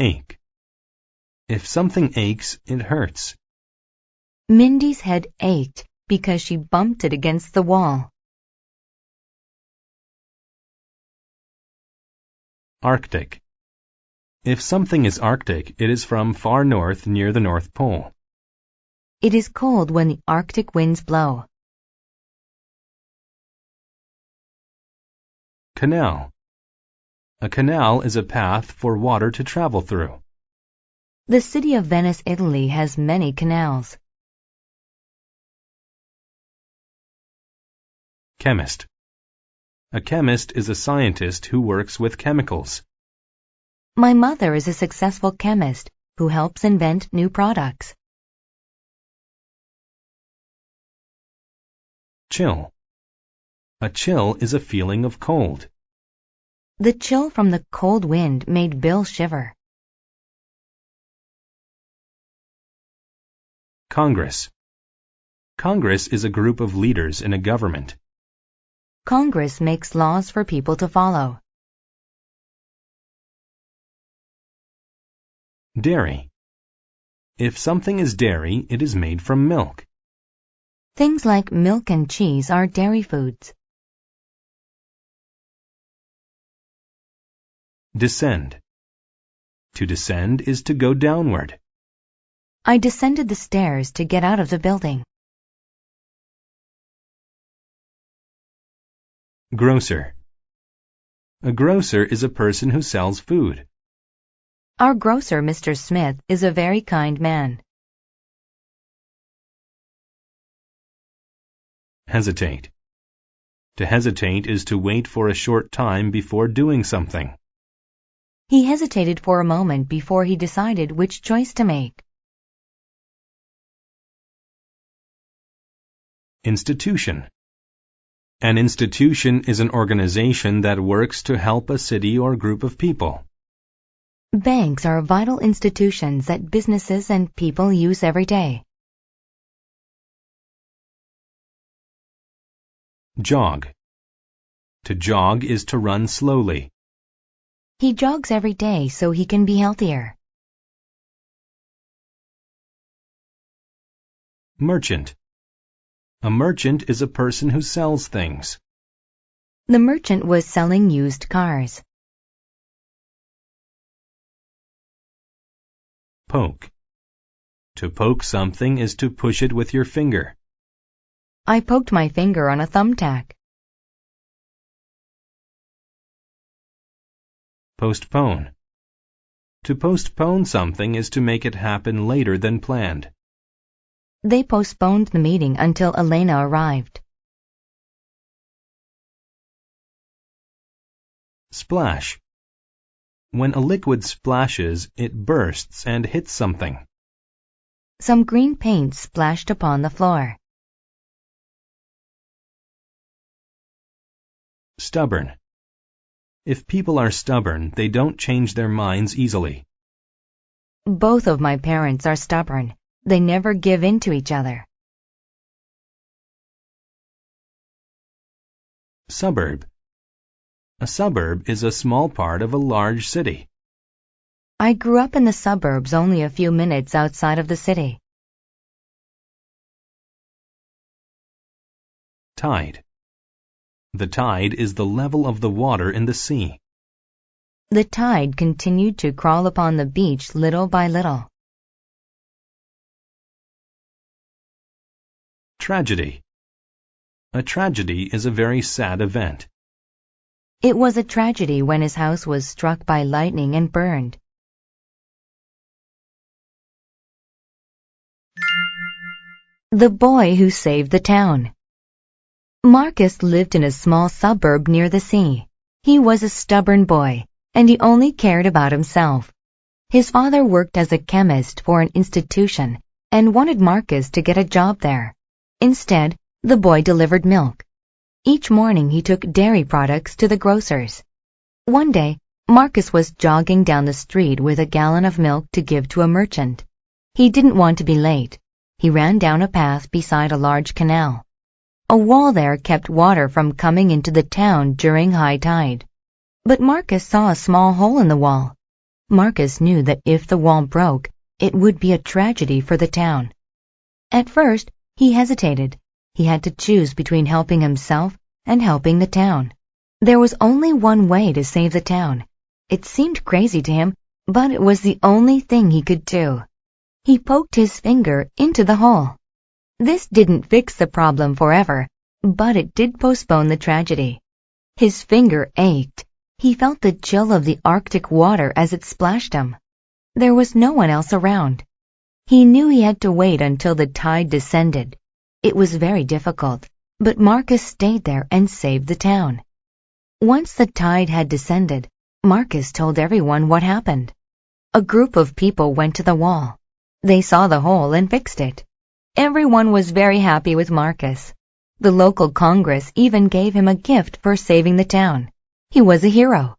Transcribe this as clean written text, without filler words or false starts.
Ache. If something aches, it hurts. Mindy's head ached because she bumped it against the wall. Arctic. If something is Arctic, it is from far north near the North Pole. It is cold when the Arctic winds blow. Canal. A canal is a path for water to travel through. The city of Venice, Italy has many canals. Chemist. A chemist is a scientist who works with chemicals. My mother is a successful chemist who helps invent new products. Chill. A chill is a feeling of cold. The chill from the cold wind made Bill shiver. Congress. Congress is a group of leaders in a government. Congress makes laws for people to follow. Dairy. If something is dairy, it is made from milk. Things like milk and cheese are dairy foods. Descend. To descend is to go downward. I descended the stairs to get out of the building. Grocer. A grocer is a person who sells food. Our grocer, Mr. Smith, is a very kind man. Hesitate. To hesitate is to wait for a short time before doing something. He hesitated for a moment before he decided which choice to make. Institution. An institution is an organization that works to help a city or group of people. Banks are vital institutions that businesses and people use every day. Jog. To jog is to run slowly. He jogs every day so he can be healthier. Merchant. A merchant is a person who sells things. The merchant was selling used cars. Poke. To poke something is to push it with your finger. I poked my finger on a thumbtack. Postpone. To postpone something is to make it happen later than planned. They postponed the meeting until Elena arrived. Splash. When a liquid splashes, it bursts and hits something. Some green paint splashed upon the floor. Stubborn. If people are stubborn, they don't change their minds easily. Both of my parents are stubborn. They never give in to each other. Suburb. A suburb is a small part of a large city. I grew up in the suburbs only a few minutes outside of the city. Tide. The tide is the level of the water in the sea. The tide continued to crawl upon the beach little by little. Tragedy. A tragedy is a very sad event. It was a tragedy when his house was struck by lightning and burned. The boy who saved the town. Marcus lived in a small suburb near the sea. He was a stubborn boy, and he only cared about himself. His father worked as a chemist for an institution and wanted Marcus to get a job there. Instead, the boy delivered milk. Each morning he took dairy products to the grocer's. One day, Marcus was jogging down the street with a gallon of milk to give to a merchant. He didn't want to be late. He ran down a path beside a large canal. A wall there kept water from coming into the town during high tide. But Marcus saw a small hole in the wall. Marcus knew that if the wall broke, it would be a tragedy for the town. At first, he hesitated. He had to choose between helping himself and helping the town. There was only one way to save the town. It seemed crazy to him, but it was the only thing he could do. He poked his finger into the hole. This didn't fix the problem forever, but it did postpone the tragedy. His finger ached. He felt the chill of the Arctic water as it splashed him. There was no one else around. He knew he had to wait until the tide descended. It was very difficult, but Marcus stayed there and saved the town. Once the tide had descended, Marcus told everyone what happened. A group of people went to the wall. They saw the hole and fixed it. Everyone was very happy with Marcus. The local Congress even gave him a gift for saving the town. He was a hero.